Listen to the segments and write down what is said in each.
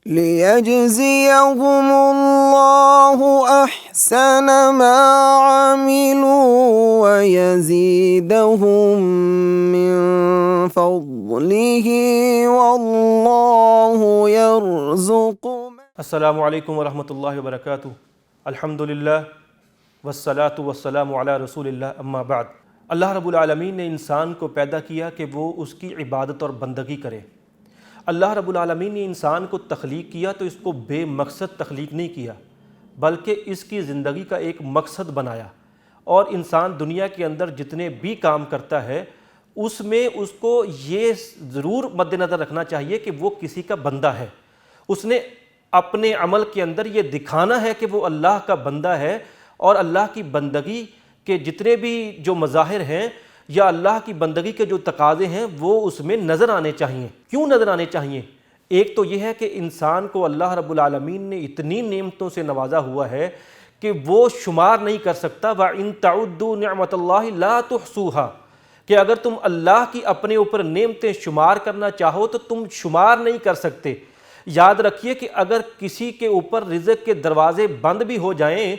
لِيَجْزِيَهُمُ اللَّهُ أَحْسَنَ مَا عَمِلُوا وَيَزِيدَهُم مِّن فَضْلِهِ وَاللَّهُ يَرْزُقُ السلام علیکم ورحمۃ اللہ وبرکاتہ۔ الحمدللہ والصلاة والسلام علی رسول اللہ، اما بعد۔ اللہ رب العالمین نے انسان کو پیدا کیا کہ وہ اس کی عبادت اور بندگی کرے۔ اللہ رب العالمین نے انسان کو تخلیق کیا تو اس کو بے مقصد تخلیق نہیں کیا، بلکہ اس کی زندگی کا ایک مقصد بنایا، اور انسان دنیا کے اندر جتنے بھی کام کرتا ہے اس میں اس کو یہ ضرور مد نظر رکھنا چاہیے کہ وہ کسی کا بندہ ہے۔ اس نے اپنے عمل کے اندر یہ دکھانا ہے کہ وہ اللہ کا بندہ ہے، اور اللہ کی بندگی کے جتنے بھی جو مظاہر ہیں یا اللہ کی بندگی کے جو تقاضے ہیں وہ اس میں نظر آنے چاہیے۔ کیوں نظر آنے چاہیے؟ ایک تو یہ ہے کہ انسان کو اللہ رب العالمین نے اتنی نعمتوں سے نوازا ہوا ہے کہ وہ شمار نہیں کر سکتا۔ وَإِن تَعُدُّوا نِعْمَةَ اللَّهِ لَا تُحْصُوهَا، کہ اگر تم اللہ کی اپنے اوپر نعمتیں شمار کرنا چاہو تو تم شمار نہیں کر سکتے۔ یاد رکھیے کہ اگر کسی کے اوپر رزق کے دروازے بند بھی ہو جائیں،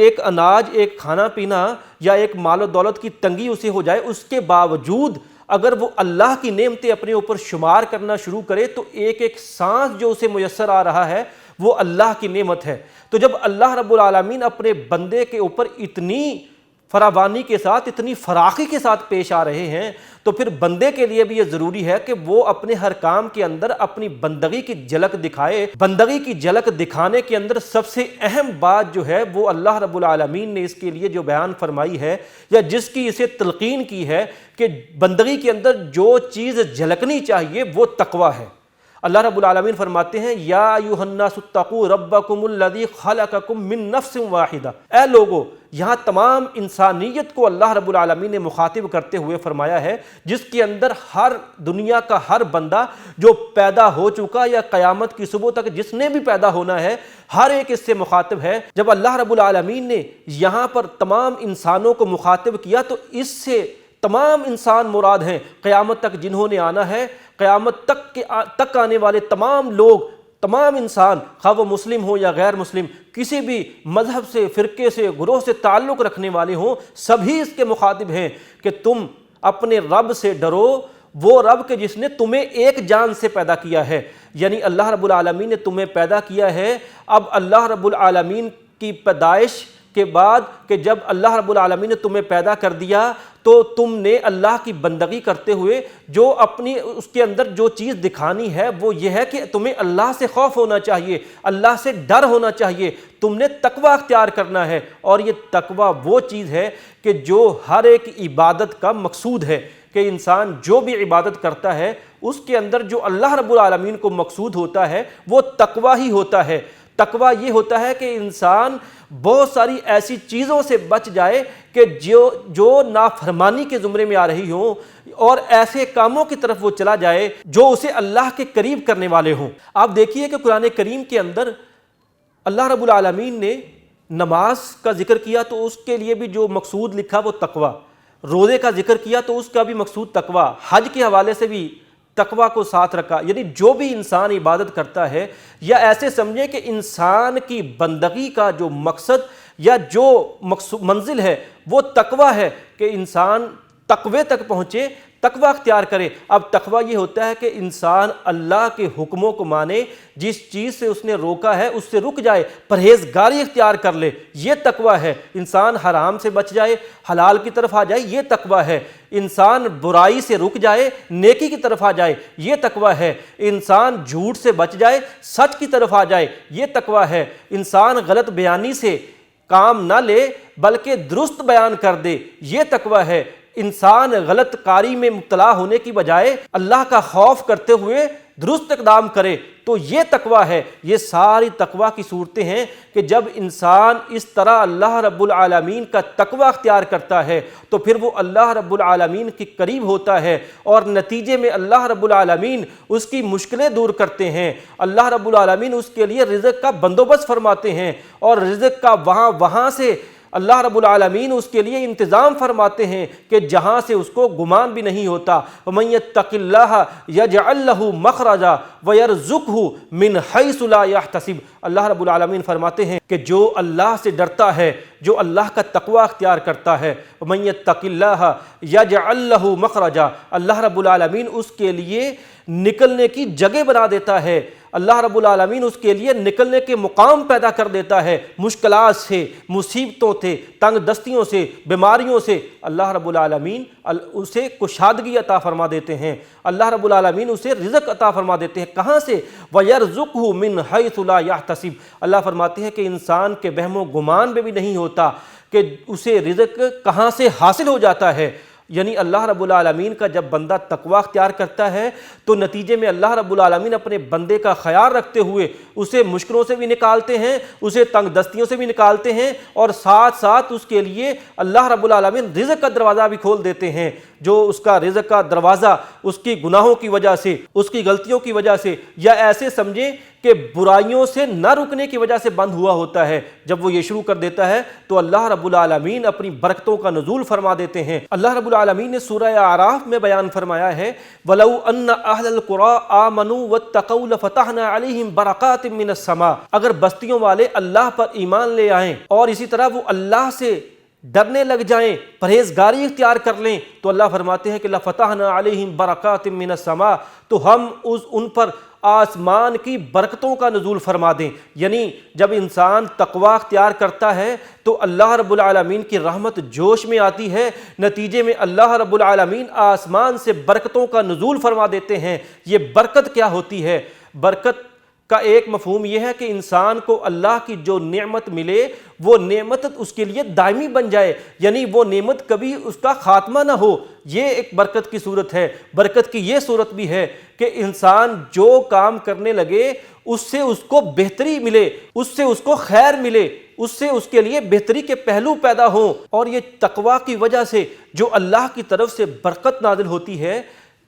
ایک اناج، ایک کھانا پینا یا ایک مال و دولت کی تنگی اسے ہو جائے، اس کے باوجود اگر وہ اللہ کی نعمتیں اپنے اوپر شمار کرنا شروع کرے تو ایک ایک سانس جو اسے میسر آ رہا ہے وہ اللہ کی نعمت ہے۔ تو جب اللہ رب العالمین اپنے بندے کے اوپر اتنی فراوانی کے ساتھ، اتنی فراخی کے ساتھ پیش آ رہے ہیں، تو پھر بندے کے لیے بھی یہ ضروری ہے کہ وہ اپنے ہر کام کے اندر اپنی بندگی کی جھلک دکھائے۔ بندگی کی جھلک دکھانے کے اندر سب سے اہم بات جو ہے وہ اللہ رب العالمین نے اس کے لیے جو بیان فرمائی ہے یا جس کی اسے تلقین کی ہے کہ بندگی کے اندر جو چیز جھلکنی چاہیے وہ تقویٰ ہے۔ اللہ رب العالمین فرماتے ہیں یا ایھا الناس اتقوا ربکم الذی خلقکم من نفس واحدہ، اے لوگو، یہاں تمام انسانیت کو اللہ رب العالمین نے مخاطب کرتے ہوئے فرمایا ہے، جس کے اندر ہر دنیا کا ہر بندہ جو پیدا ہو چکا یا قیامت کی صبح تک جس نے بھی پیدا ہونا ہے، ہر ایک اس سے مخاطب ہے۔ جب اللہ رب العالمین نے یہاں پر تمام انسانوں کو مخاطب کیا تو اس سے تمام انسان مراد ہیں، قیامت تک جنہوں نے آنا ہے، قیامت تک آنے والے تمام لوگ، تمام انسان، خواہ وہ مسلم ہو یا غیر مسلم، کسی بھی مذہب سے، فرقے سے، گروہ سے تعلق رکھنے والے ہوں، سبھی اس کے مخاطب ہیں کہ تم اپنے رب سے ڈرو، وہ رب کہ جس نے تمہیں ایک جان سے پیدا کیا ہے۔ یعنی اللہ رب العالمین نے تمہیں پیدا کیا ہے۔ اب اللہ رب العالمین کی پیدائش کے بعد کہ جب اللہ رب العالمین نے تمہیں پیدا کر دیا تو تم نے اللہ کی بندگی کرتے ہوئے جو اپنی اس کے اندر جو چیز دکھانی ہے وہ یہ ہے کہ تمہیں اللہ سے خوف ہونا چاہیے، اللہ سے ڈر ہونا چاہیے، تم نے تقویٰ اختیار کرنا ہے، اور یہ تقویٰ وہ چیز ہے کہ جو ہر ایک عبادت کا مقصود ہے، کہ انسان جو بھی عبادت کرتا ہے اس کے اندر جو اللہ رب العالمین کو مقصود ہوتا ہے وہ تقویٰ ہی ہوتا ہے۔ تقویٰ یہ ہوتا ہے کہ انسان بہت ساری ایسی چیزوں سے بچ جائے کہ جو نافرمانی کے زمرے میں آ رہی ہوں، اور ایسے کاموں کی طرف وہ چلا جائے جو اسے اللہ کے قریب کرنے والے ہوں۔ آپ دیکھیے کہ قرآن کریم کے اندر اللہ رب العالمین نے نماز کا ذکر کیا تو اس کے لیے بھی جو مقصود لکھا وہ تقویٰ، روزے کا ذکر کیا تو اس کا بھی مقصود تقویٰ، حج کے حوالے سے بھی تقویٰ کو ساتھ رکھا۔ یعنی جو بھی انسان عبادت کرتا ہے، یا ایسے سمجھے کہ انسان کی بندگی کا جو مقصد یا جو منزل ہے وہ تقویٰ ہے، کہ انسان تقوی تک پہنچے، تقویٰ اختیار کرے۔ اب تقویٰ یہ ہوتا ہے کہ انسان اللہ کے حکموں کو مانے، جس چیز سے اس نے روکا ہے اس سے رک جائے، پرہیزگاری اختیار کر لے، یہ تقویٰ ہے۔ انسان حرام سے بچ جائے، حلال کی طرف آ جائے، یہ تقویٰ ہے۔ انسان برائی سے رک جائے، نیکی کی طرف آ جائے، یہ تقویٰ ہے۔ انسان جھوٹ سے بچ جائے، سچ کی طرف آ جائے، یہ تقویٰ ہے۔ انسان غلط بیانی سے کام نہ لے بلکہ درست بیان کر دے، یہ تقویٰ ہے۔ انسان غلط کاری میں مبتلا ہونے کی بجائے اللہ کا خوف کرتے ہوئے درست اقدام کرے، تو یہ تقویٰ ہے۔ یہ ساری تقویٰ کی صورتیں ہیں کہ جب انسان اس طرح اللہ رب العالمین کا تقویٰ اختیار کرتا ہے تو پھر وہ اللہ رب العالمین کے قریب ہوتا ہے، اور نتیجے میں اللہ رب العالمین اس کی مشکلیں دور کرتے ہیں۔ اللہ رب العالمین اس کے لیے رزق کا بندوبست فرماتے ہیں، اور رزق کا وہاں سے اللہ رب العالمین اس کے لیے انتظام فرماتے ہیں کہ جہاں سے اس کو گمان بھی نہیں ہوتا۔ وَمَن يَتَّقِ اللَّهَ يَجْعَلْ لَهُ مَخْرَجًا وَيَرْزُقْهُ مِنْ حَيْثُ لَا يَحْتَسِبُ۔ اللہ رب العالمین فرماتے ہیں کہ جو اللہ سے ڈرتا ہے، جو اللہ کا تقوی اختیار کرتا ہے، وَمَن يَتَّقِ اللَّهَ يَجْعَلْ لَهُ مَخْرَجًا، اللہ رب العالمین اس کے لیے نکلنے کی جگہ بنا دیتا ہے، اللہ رب العالمین اس کے لیے نکلنے کے مقام پیدا کر دیتا ہے، مشکلات سے، مصیبتوں سے، تنگ دستیوں سے، بیماریوں سے اللہ رب العالمین اسے کشادگی عطا فرما دیتے ہیں، اللہ رب العالمین اسے رزق عطا فرما دیتے ہیں۔ کہاں سے؟ وَيَرْزُقْهُ مِنْ حَيْثُ لَا يَحْتَسِبُ، اللہ فرماتے ہیں کہ انسان کے وہم و گمان میں بھی نہیں ہوتا کہ اسے رزق کہاں سے حاصل ہو جاتا ہے۔ یعنی اللہ رب العالمین کا جب بندہ تقوی اختیار کرتا ہے تو نتیجے میں اللہ رب العالمین اپنے بندے کا خیال رکھتے ہوئے اسے مشکلوں سے بھی نکالتے ہیں، اسے تنگ دستیوں سے بھی نکالتے ہیں، اور ساتھ ساتھ اس کے لیے اللہ رب العالمین رزق کا دروازہ بھی کھول دیتے ہیں، جو اس کا رزق کا دروازہ اس کی گناہوں کی وجہ سے، اس کی غلطیوں کی وجہ سے، یا ایسے سمجھیں کہ برائیوں سے نہ رکنے کی وجہ سے بند ہوا ہوتا ہے۔ جب وہ یہ شروع کر دیتا ہے تو اللہ رب العالمین اپنی برکتوں کا نزول فرما دیتے ہیں۔ اللہ رب العالمین نے سورہ اعراف میں بیان فرمایا ہے وَلَوْ أَنَّ أَهْلَ الْقُرَىٰ آمَنُوا وَاتَّقَوْا لَفَتَحْنَا عَلَيْهِمْ بَرَكَاتٍ مِّنَ السَّمَاءِ، اگر بستیوں والے اللہ پر ایمان لے آئیں اور اسی طرح وہ اللہ سے ڈرنے لگ جائیں، پرہیزگاری اختیار کر لیں، تو اللہ فرماتے ہیں کہ لَفَتَحْنَا عَلَيْهِمْ بَرَكَاتٍ مِّنَ السَّمَاءِ، تو ہم ان پر آسمان کی برکتوں کا نزول فرما دیں۔ یعنی جب انسان تقوی اختیار کرتا ہے تو اللہ رب العالمین کی رحمت جوش میں آتی ہے، نتیجے میں اللہ رب العالمین آسمان سے برکتوں کا نزول فرما دیتے ہیں۔ یہ برکت کیا ہوتی ہے؟ برکت کا ایک مفہوم یہ ہے کہ انسان کو اللہ کی جو نعمت ملے وہ نعمت اس کے لیے دائمی بن جائے، یعنی وہ نعمت کبھی اس کا خاتمہ نہ ہو، یہ ایک برکت کی صورت ہے۔ برکت کی یہ صورت بھی ہے کہ انسان جو کام کرنے لگے اس سے اس کو بہتری ملے، اس سے اس کو خیر ملے، اس سے اس کے لیے بہتری کے پہلو پیدا ہوں، اور یہ تقوی کی وجہ سے جو اللہ کی طرف سے برکت نازل ہوتی ہے،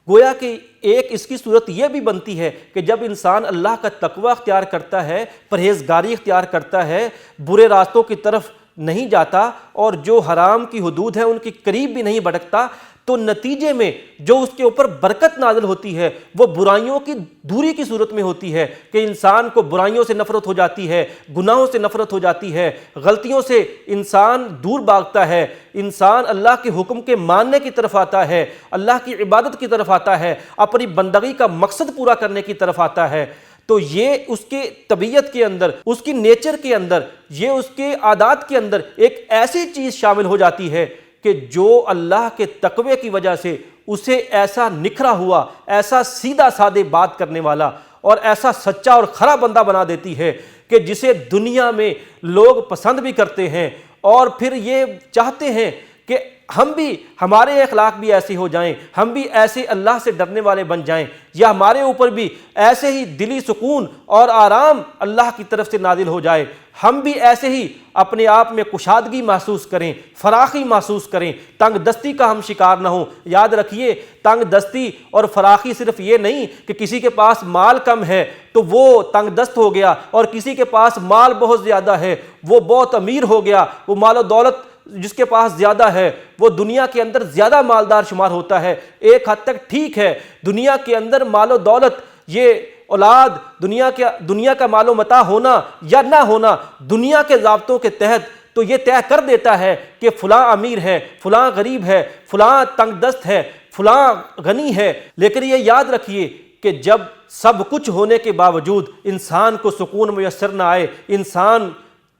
گویا کہ ایک اس کی صورت یہ بھی بنتی ہے کہ جب انسان اللہ کا تقوی اختیار کرتا ہے، پرہیزگاری اختیار کرتا ہے، برے راستوں کی طرف نہیں جاتا اور جو حرام کی حدود ہیں ان کے قریب بھی نہیں بھٹکتا، تو نتیجے میں جو اس کے اوپر برکت نازل ہوتی ہے وہ برائیوں کی دوری کی صورت میں ہوتی ہے کہ انسان کو برائیوں سے نفرت ہو جاتی ہے، گناہوں سے نفرت ہو جاتی ہے، غلطیوں سے انسان دور بھاگتا ہے، انسان اللہ کے حکم کے ماننے کی طرف آتا ہے، اللہ کی عبادت کی طرف آتا ہے، اپنی بندگی کا مقصد پورا کرنے کی طرف آتا ہے۔ تو یہ اس کے طبیعت کے اندر، اس کی نیچر کے اندر، یہ اس کے عادات کے اندر ایک ایسی چیز شامل ہو جاتی ہے کہ جو اللہ کے تقوی کی وجہ سے اسے ایسا نکھرا ہوا، ایسا سیدھا سادے بات کرنے والا اور ایسا سچا اور کھرا بندہ بنا دیتی ہے کہ جسے دنیا میں لوگ پسند بھی کرتے ہیں، اور پھر یہ چاہتے ہیں کہ ہم بھی، ہمارے اخلاق بھی ایسے ہو جائیں، ہم بھی ایسے اللہ سے ڈرنے والے بن جائیں، یا ہمارے اوپر بھی ایسے ہی دلی سکون اور آرام اللہ کی طرف سے نازل ہو جائے، ہم بھی ایسے ہی اپنے آپ میں کشادگی محسوس کریں، فراخی محسوس کریں، تنگ دستی کا ہم شکار نہ ہوں۔ یاد رکھیے، تنگ دستی اور فراخی صرف یہ نہیں کہ کسی کے پاس مال کم ہے تو وہ تنگ دست ہو گیا، اور کسی کے پاس مال بہت زیادہ ہے وہ بہت امیر ہو گیا، وہ مال و دولت جس کے پاس زیادہ ہے وہ دنیا کے اندر زیادہ مالدار شمار ہوتا ہے۔ ایک حد تک ٹھیک ہے، دنیا کے اندر مال و دولت، یہ اولاد، دنیا کا مال و متاع ہونا یا نہ ہونا دنیا کے ضابطوں کے تحت تو یہ طے کر دیتا ہے کہ فلاں امیر ہے، فلاں غریب ہے، فلاں تنگ دست ہے، فلاں غنی ہے۔ لیکن یہ یاد رکھیے کہ جب سب کچھ ہونے کے باوجود انسان کو سکون میسر نہ آئے، انسان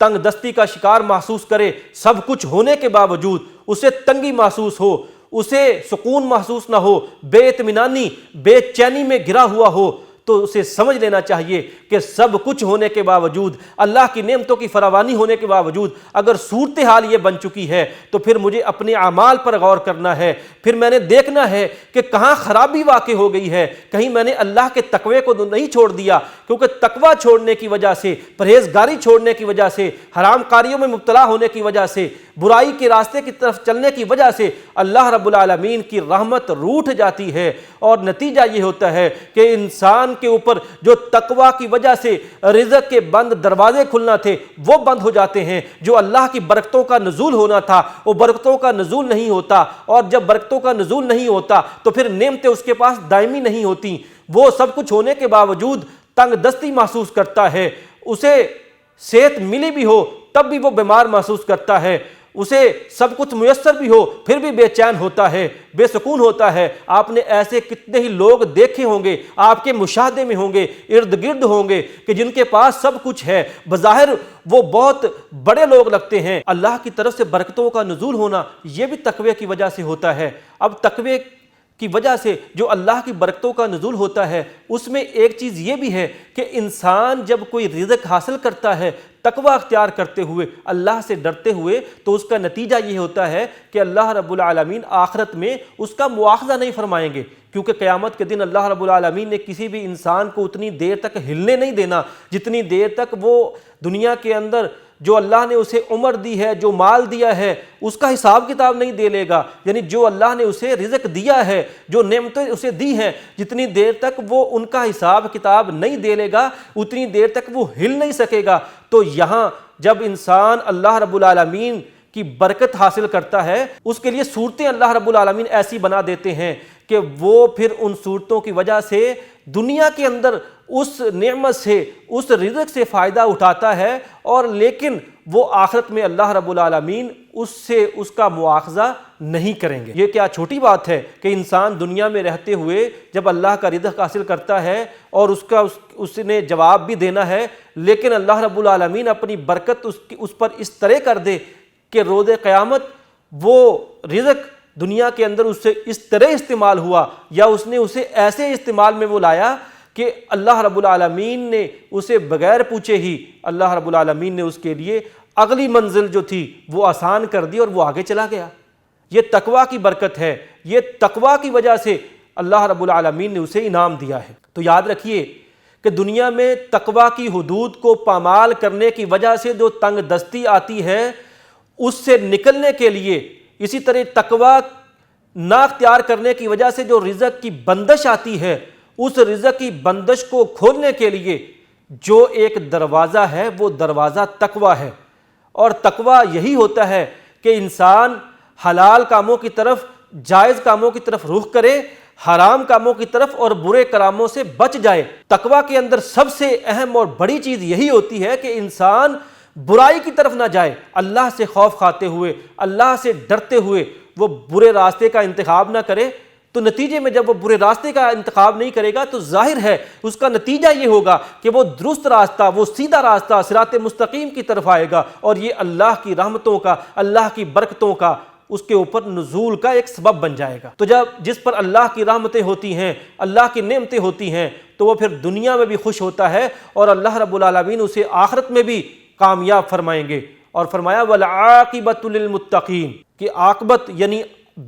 تنگ دستی کا شکار محسوس کرے، سب کچھ ہونے کے باوجود اسے تنگی محسوس ہو، اسے سکون محسوس نہ ہو، بے اطمینانی، بے چینی میں گھرا ہوا ہو، تو اسے سمجھ لینا چاہیے کہ سب کچھ ہونے کے باوجود، اللہ کی نعمتوں کی فراوانی ہونے کے باوجود اگر صورتحال یہ بن چکی ہے تو پھر مجھے اپنے اعمال پر غور کرنا ہے، پھر میں نے دیکھنا ہے کہ کہاں خرابی واقع ہو گئی ہے، کہیں میں نے اللہ کے تقوی کو نہیں چھوڑ دیا، کیونکہ تقوی چھوڑنے کی وجہ سے، پرہیزگاری چھوڑنے کی وجہ سے، حرام کاریوں میں مبتلا ہونے کی وجہ سے، برائی کے راستے کی طرف چلنے کی وجہ سے اللہ رب العالمین کی رحمت روٹھ جاتی ہے، اور نتیجہ یہ ہوتا ہے کہ انسان کے اوپر جو تقوی کی وجہ سے رزق کے بند دروازے کھلنا تھے وہ بند ہو جاتے ہیں، جو اللہ کی برکتوں کا نزول ہونا تھا وہ برکتوں کا نزول نہیں ہوتا، اور جب برکتوں کا نزول نہیں ہوتا تو پھر نعمتیں اس کے پاس دائمی نہیں ہوتی، وہ سب کچھ ہونے کے باوجود تنگ دستی محسوس کرتا ہے، اسے صحت ملی بھی ہو تب بھی وہ بیمار محسوس کرتا ہے، اسے سب کچھ میسر بھی ہو پھر بھی بے چین ہوتا ہے، بے سکون ہوتا ہے۔ آپ نے ایسے کتنے ہی لوگ دیکھے ہوں گے، آپ کے مشاہدے میں ہوں گے، ارد گرد ہوں گے، کہ جن کے پاس سب کچھ ہے، بظاہر وہ بہت بڑے لوگ لگتے ہیں، اللہ کی طرف سے برکتوں کا نزول ہونا یہ بھی تقوی کی وجہ سے ہوتا ہے۔ اب تقوی کی وجہ سے جو اللہ کی برکتوں کا نزول ہوتا ہے اس میں ایک چیز یہ بھی ہے کہ انسان جب کوئی رزق حاصل کرتا ہے تقوی اختیار کرتے ہوئے، اللہ سے ڈرتے ہوئے، تو اس کا نتیجہ یہ ہوتا ہے کہ اللہ رب العالمین آخرت میں اس کا مواخذہ نہیں فرمائیں گے، کیونکہ قیامت کے دن اللہ رب العالمین نے کسی بھی انسان کو اتنی دیر تک ہلنے نہیں دینا جتنی دیر تک وہ دنیا کے اندر جو اللہ نے اسے عمر دی ہے، جو مال دیا ہے، اس کا حساب کتاب نہیں دے لے گا۔ یعنی جو اللہ نے اسے رزق دیا ہے، جو نعمتیں اسے دی ہیں، جتنی دیر تک وہ ان کا حساب کتاب نہیں دے لے گا اتنی دیر تک وہ ہل نہیں سکے گا۔ تو یہاں جب انسان اللہ رب العالمین کی برکت حاصل کرتا ہے اس کے لیے صورتیں اللہ رب العالمین ایسی بنا دیتے ہیں کہ وہ پھر ان صورتوں کی وجہ سے دنیا کے اندر اس نعمت سے، اس رزق سے فائدہ اٹھاتا ہے، اور لیکن وہ آخرت میں اللہ رب العالمین اس سے اس کا مواخذہ نہیں کریں گے۔ یہ کیا چھوٹی بات ہے کہ انسان دنیا میں رہتے ہوئے جب اللہ کا رزق حاصل کرتا ہے اور اس نے جواب بھی دینا ہے، لیکن اللہ رب العالمین اپنی برکت اس پر اس طرح کر دے کہ روز قیامت وہ رزق دنیا کے اندر اس سے اس طرح استعمال ہوا، یا اس نے اسے ایسے استعمال میں وہ لایا کہ اللہ رب العالمین نے اسے بغیر پوچھے ہی اللہ رب العالمین نے اس کے لیے اگلی منزل جو تھی وہ آسان کر دی اور وہ آگے چلا گیا۔ یہ تقوی کی برکت ہے، یہ تقوی کی وجہ سے اللہ رب العالمین نے اسے انعام دیا ہے۔ تو یاد رکھیے کہ دنیا میں تقوی کی حدود کو پامال کرنے کی وجہ سے جو تنگ دستی آتی ہے اس سے نکلنے کے لیے، اسی طرح تقوی نہ اختیار کرنے کی وجہ سے جو رزق کی بندش آتی ہے اس رزق کی بندش کو کھولنے کے لیے جو ایک دروازہ ہے وہ دروازہ تقوی ہے، اور تقوی یہی ہوتا ہے کہ انسان حلال کاموں کی طرف، جائز کاموں کی طرف رخ کرے، حرام کاموں کی طرف اور برے کاموں سے بچ جائے۔ تقوی کے اندر سب سے اہم اور بڑی چیز یہی ہوتی ہے کہ انسان برائی کی طرف نہ جائے، اللہ سے خوف کھاتے ہوئے، اللہ سے ڈرتے ہوئے وہ برے راستے کا انتخاب نہ کرے۔ تو نتیجے میں جب وہ برے راستے کا انتخاب نہیں کرے گا تو ظاہر ہے اس کا نتیجہ یہ ہوگا کہ وہ درست راستہ، وہ سیدھا راستہ صراط مستقیم کی طرف آئے گا، اور یہ اللہ کی رحمتوں کا، اللہ کی برکتوں کا اس کے اوپر نزول کا ایک سبب بن جائے گا۔ تو جس پر اللہ کی رحمتیں ہوتی ہیں، اللہ کی نعمتیں ہوتی ہیں، تو وہ پھر دنیا میں بھی خوش ہوتا ہے اور اللہ رب العالمین اسے آخرت میں بھی کامیاب فرمائیں گے۔ اور فرمایا والعاقبۃ للمتقین، کہ عاقبت یعنی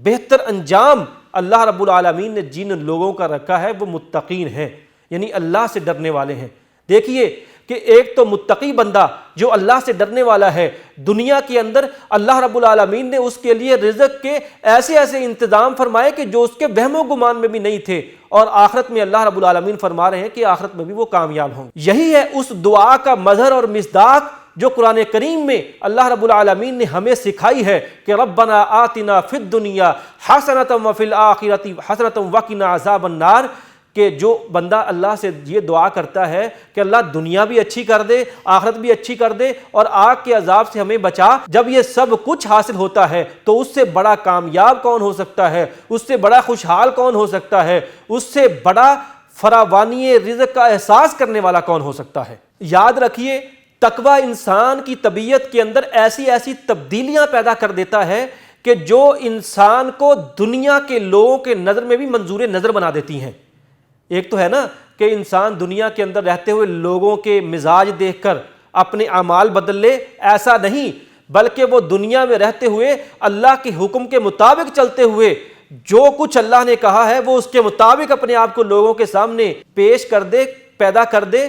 بہتر انجام اللہ رب العالمین نے جن لوگوں کا رکھا ہے وہ متقین ہیں، یعنی اللہ سے ڈرنے والے ہیں۔ دیکھیے کہ ایک تو متقی بندہ جو اللہ سے ڈرنے والا ہے، دنیا کے اندر اللہ رب العالمین نے اس کے لیے رزق کے ایسے ایسے انتظام فرمائے کہ جو اس کے وہم و گمان میں بھی نہیں تھے، اور آخرت میں اللہ رب العالمین فرما رہے ہیں کہ آخرت میں بھی وہ کامیاب ہوں۔ یہی ہے اس دعا کا مظہر اور مصداق جو قرآن کریم میں اللہ رب العالمین نے ہمیں سکھائی ہے کہ ربنا آتنا فی الدنیا حسنۃ وفی الآخرۃ حسنۃ وقنا عذاب النار، کہ جو بندہ اللہ سے یہ دعا کرتا ہے کہ اللہ دنیا بھی اچھی کر دے، آخرت بھی اچھی کر دے اور آگ کے عذاب سے ہمیں بچا، جب یہ سب کچھ حاصل ہوتا ہے تو اس سے بڑا کامیاب کون ہو سکتا ہے، اس سے بڑا خوشحال کون ہو سکتا ہے، اس سے بڑا فراوانی رزق کا احساس کرنے والا کون ہو سکتا ہے۔ یاد رکھیے تقوی انسان کی طبیعت کے اندر ایسی ایسی تبدیلیاں پیدا کر دیتا ہے کہ جو انسان کو دنیا کے لوگوں کے نظر میں بھی منظور نظر بنا دیتی ہیں۔ ایک تو ہے نا کہ انسان دنیا کے اندر رہتے ہوئے لوگوں کے مزاج دیکھ کر اپنے اعمال بدل لے، ایسا نہیں، بلکہ وہ دنیا میں رہتے ہوئے اللہ کے حکم کے مطابق چلتے ہوئے جو کچھ اللہ نے کہا ہے وہ اس کے مطابق اپنے آپ کو لوگوں کے سامنے پیش کر دے، پیدا کر دے،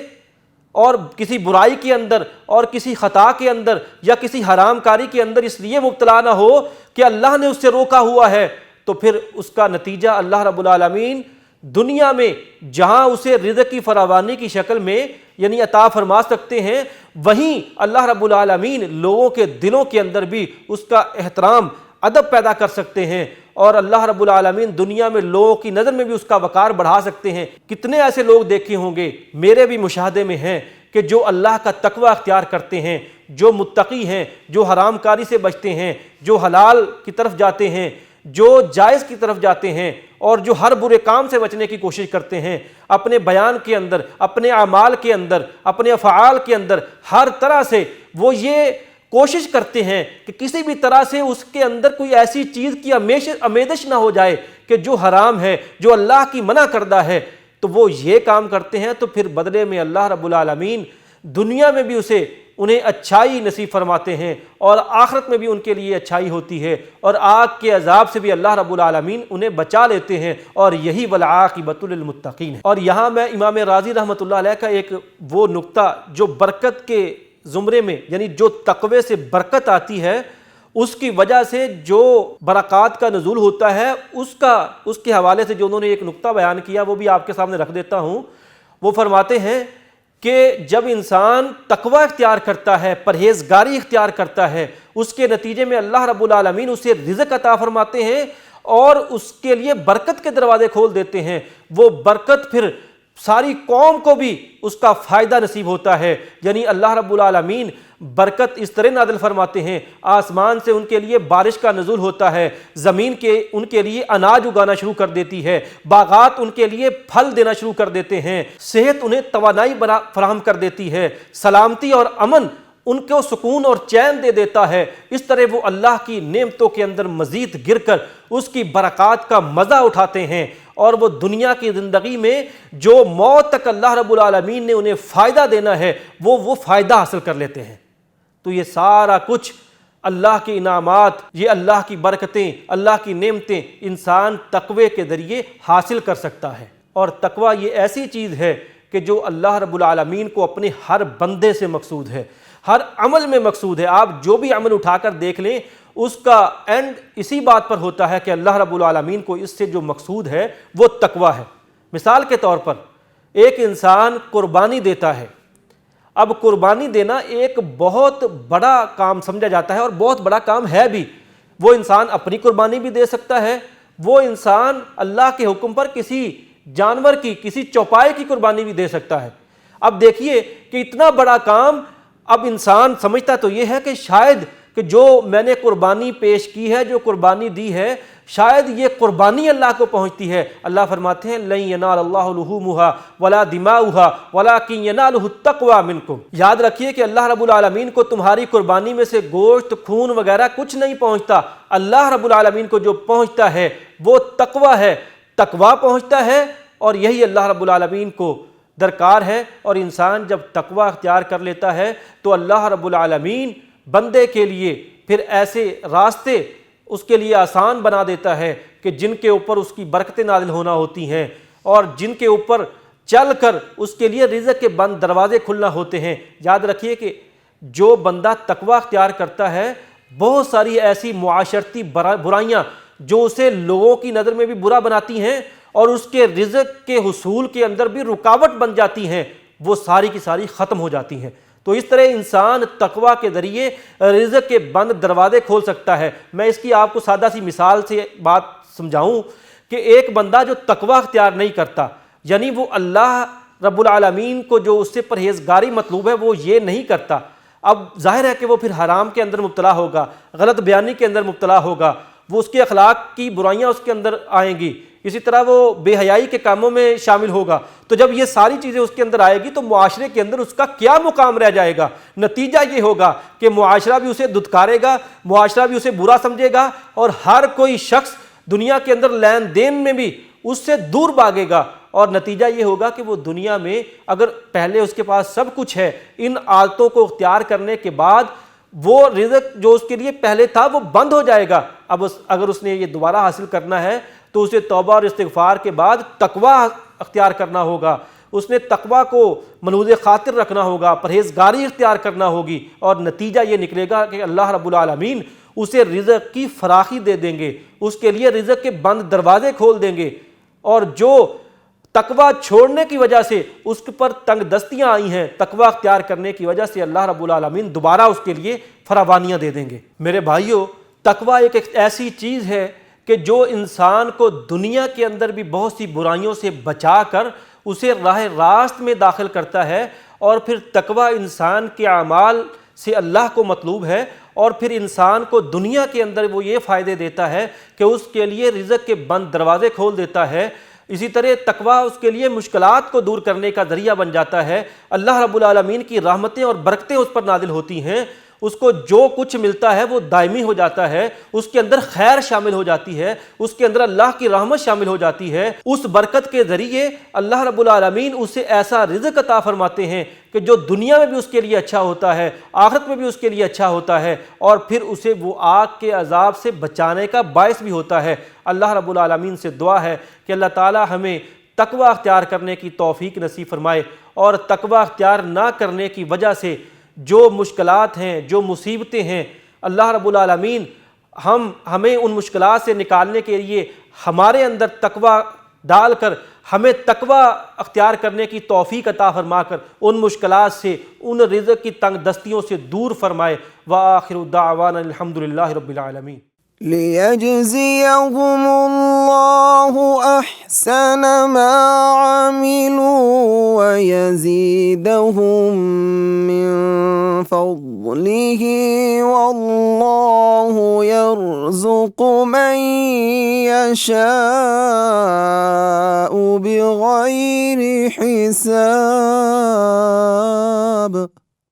اور کسی برائی کے اندر اور کسی خطا کے اندر یا کسی حرام کاری کے اندر اس لیے مبتلا نہ ہو کہ اللہ نے اس سے روکا ہوا ہے، تو پھر اس کا نتیجہ اللہ رب العالمین دنیا میں جہاں اسے رزق کی فراوانی کی شکل میں یعنی عطا فرما سکتے ہیں، وہیں اللہ رب العالمین لوگوں کے دلوں کے اندر بھی اس کا احترام ادب پیدا کر سکتے ہیں، اور اللہ رب العالمین دنیا میں لوگوں کی نظر میں بھی اس کا وقار بڑھا سکتے ہیں۔ کتنے ایسے لوگ دیکھے ہوں گے، میرے بھی مشاہدے میں ہیں، کہ جو اللہ کا تقوی اختیار کرتے ہیں، جو متقی ہیں، جو حرام کاری سے بچتے ہیں، جو حلال کی طرف جاتے ہیں، جو جائز کی طرف جاتے ہیں، اور جو ہر برے کام سے بچنے کی کوشش کرتے ہیں، اپنے بیان کے اندر، اپنے اعمال کے اندر، اپنے افعال کے اندر ہر طرح سے وہ یہ کوشش کرتے ہیں کہ کسی بھی طرح سے اس کے اندر کوئی ایسی چیز کی آمیزش نہ ہو جائے کہ جو حرام ہے، جو اللہ کی منع کردہ ہے، تو وہ یہ کام کرتے ہیں، تو پھر بدلے میں اللہ رب العالمین دنیا میں بھی انہیں اچھائی نصیب فرماتے ہیں، اور آخرت میں بھی ان کے لیے اچھائی ہوتی ہے، اور آگ کے عذاب سے بھی اللہ رب العالمین انہیں بچا لیتے ہیں، اور یہی والعاقبۃ للمتقین ہے۔ اور یہاں میں امام راضی رحمۃ اللہ علیہ کا ایک وہ نقطہ جو برکت کے زمرے میں یعنی جو تقوی سے برکت آتی ہے، اس کی وجہ سے جو برکات کا نزول ہوتا ہے، اس کے حوالے سے جو انہوں نے ایک نقطہ بیان کیا وہ بھی آپ کے سامنے رکھ دیتا ہوں۔ وہ فرماتے ہیں کہ جب انسان تقوی اختیار کرتا ہے، پرہیزگاری اختیار کرتا ہے، اس کے نتیجے میں اللہ رب العالمین اسے رزق عطا فرماتے ہیں اور اس کے لیے برکت کے دروازے کھول دیتے ہیں۔ وہ برکت پھر ساری قوم کو بھی اس کا فائدہ نصیب ہوتا ہے، یعنی اللہ رب العالمین برکت اس طرح نازل فرماتے ہیں، آسمان سے ان کے لیے بارش کا نزول ہوتا ہے، زمین کے ان کے لیے اناج اگانا شروع کر دیتی ہے، باغات ان کے لیے پھل دینا شروع کر دیتے ہیں، صحت انہیں توانائی فراہم کر دیتی ہے، سلامتی اور امن ان کو سکون اور چین دے دیتا ہے۔ اس طرح وہ اللہ کی نعمتوں کے اندر مزید گر کر اس کی برکات کا مزہ اٹھاتے ہیں، اور وہ دنیا کی زندگی میں جو موت تک اللہ رب العالمین نے انہیں فائدہ دینا ہے وہ فائدہ حاصل کر لیتے ہیں۔ تو یہ سارا کچھ اللہ کے انعامات، یہ اللہ کی برکتیں، اللہ کی نعمتیں انسان تقوی کے ذریعے حاصل کر سکتا ہے۔ اور تقوی یہ ایسی چیز ہے کہ جو اللہ رب العالمین کو اپنے ہر بندے سے مقصود ہے، ہر عمل میں مقصود ہے۔ آپ جو بھی عمل اٹھا کر دیکھ لیں، اس کا اینڈ اسی بات پر ہوتا ہے کہ اللہ رب العالمین کو اس سے جو مقصود ہے وہ تقوی ہے۔ مثال کے طور پر ایک انسان قربانی دیتا ہے۔ اب قربانی دینا ایک بہت بڑا کام سمجھا جاتا ہے، اور بہت بڑا کام ہے بھی۔ وہ انسان اپنی قربانی بھی دے سکتا ہے، وہ انسان اللہ کے حکم پر کسی جانور کی، کسی چوپائے کی قربانی بھی دے سکتا ہے۔ اب دیکھیے کہ اتنا بڑا کام، اب انسان سمجھتا تو یہ ہے کہ شاید کہ جو میں نے قربانی پیش کی ہے، جو قربانی دی ہے، شاید یہ قربانی اللہ کو پہنچتی ہے۔ اللہ فرماتے ہیں لن ینال اللہ لحومها ولا دماؤها ولکن ینالہ التقوی منکم۔ یاد رکھیے کہ اللہ رب العالمین کو تمہاری قربانی میں سے گوشت، خون وغیرہ کچھ نہیں پہنچتا۔ اللہ رب العالمین کو جو پہنچتا ہے وہ تقوی ہے، تقوی پہنچتا ہے، اور یہی اللہ رب العالمین کو درکار ہے۔ اور انسان جب تقوی اختیار کر لیتا ہے تو اللہ رب العالمین بندے کے لیے پھر ایسے راستے اس کے لیے آسان بنا دیتا ہے کہ جن کے اوپر اس کی برکتیں نازل ہونا ہوتی ہیں، اور جن کے اوپر چل کر اس کے لیے رزق کے بند دروازے کھلنا ہوتے ہیں۔ یاد رکھیے کہ جو بندہ تقوی اختیار کرتا ہے، بہت ساری ایسی معاشرتی برائیاں جو اسے لوگوں کی نظر میں بھی برا بناتی ہیں اور اس کے رزق کے حصول کے اندر بھی رکاوٹ بن جاتی ہیں، وہ ساری کی ساری ختم ہو جاتی ہیں۔ تو اس طرح انسان تقوی کے ذریعے رزق کے بند دروازے کھول سکتا ہے۔ میں اس کی آپ کو سادہ سی مثال سے بات سمجھاؤں کہ ایک بندہ جو تقوی اختیار نہیں کرتا، یعنی وہ اللہ رب العالمین کو جو اس سے پرہیزگاری مطلوب ہے وہ یہ نہیں کرتا، اب ظاہر ہے کہ وہ پھر حرام کے اندر مبتلا ہوگا، غلط بیانی کے اندر مبتلا ہوگا، وہ اس کے اخلاق کی برائیاں اس کے اندر آئیں گی، اسی طرح وہ بے حیائی کے کاموں میں شامل ہوگا۔ تو جب یہ ساری چیزیں اس کے اندر آئے گی تو معاشرے کے اندر اس کا کیا مقام رہ جائے گا؟ نتیجہ یہ ہوگا کہ معاشرہ بھی اسے دھتکارے گا، معاشرہ بھی اسے برا سمجھے گا، اور ہر کوئی شخص دنیا کے اندر لین دین میں بھی اس سے دور بھاگے گا، اور نتیجہ یہ ہوگا کہ وہ دنیا میں اگر پہلے اس کے پاس سب کچھ ہے، ان عادتوں کو اختیار کرنے کے بعد وہ رزق جو اس کے لیے پہلے تھا وہ بند ہو جائے گا۔ اب اگر اس نے یہ دوبارہ حاصل کرنا ہے تو اسے توبہ اور استغفار کے بعد تقوی اختیار کرنا ہوگا، اس نے تقوی کو ملحوظ خاطر رکھنا ہوگا، پرہیزگاری اختیار کرنا ہوگی، اور نتیجہ یہ نکلے گا کہ اللہ رب العالمین اسے رزق کی فراخی دے دیں گے، اس کے لیے رزق کے بند دروازے کھول دیں گے، اور جو تقوی چھوڑنے کی وجہ سے اس پر تنگ دستیاں آئی ہیں، تقوی اختیار کرنے کی وجہ سے اللہ رب العالمین دوبارہ اس کے لیے فراوانیاں دے دیں گے۔ میرے بھائیوں، تقوی ایک ایسی چیز ہے کہ جو انسان کو دنیا کے اندر بھی بہت سی برائیوں سے بچا کر اسے راہ راست میں داخل کرتا ہے، اور پھر تقوی انسان کے اعمال سے اللہ کو مطلوب ہے، اور پھر انسان کو دنیا کے اندر وہ یہ فائدے دیتا ہے کہ اس کے لیے رزق کے بند دروازے کھول دیتا ہے۔ اسی طرح تقوی اس کے لیے مشکلات کو دور کرنے کا ذریعہ بن جاتا ہے، اللہ رب العالمین کی رحمتیں اور برکتیں اس پر نازل ہوتی ہیں، اس کو جو کچھ ملتا ہے وہ دائمی ہو جاتا ہے، اس کے اندر خیر شامل ہو جاتی ہے، اس کے اندر اللہ کی رحمت شامل ہو جاتی ہے۔ اس برکت کے ذریعے اللہ رب العالمین اسے ایسا رزق عطا فرماتے ہیں کہ جو دنیا میں بھی اس کے لیے اچھا ہوتا ہے، آخرت میں بھی اس کے لیے اچھا ہوتا ہے، اور پھر اسے وہ آگ کے عذاب سے بچانے کا باعث بھی ہوتا ہے۔ اللہ رب العالمین سے دعا ہے کہ اللہ تعالی ہمیں تقوی اختیار کرنے کی توفیق نصیب فرمائے، اور تقوی اختیار نہ کرنے کی وجہ سے جو مشکلات ہیں، جو مصیبتیں ہیں، اللہ رب العالمین ہمیں ان مشکلات سے نکالنے کے لیے ہمارے اندر تقوی ڈال کر ہمیں تقوی اختیار کرنے کی توفیق عطا فرما کر ان مشکلات سے، ان رزق کی تنگ دستیوں سے دور فرمائے۔ وآخر دعوانا الحمدللہ رب العالمین۔ ليجزيهم الله أحسن ما عملوا ويزيدهم من فضله والله يرزق من يشاء بغير حساب۔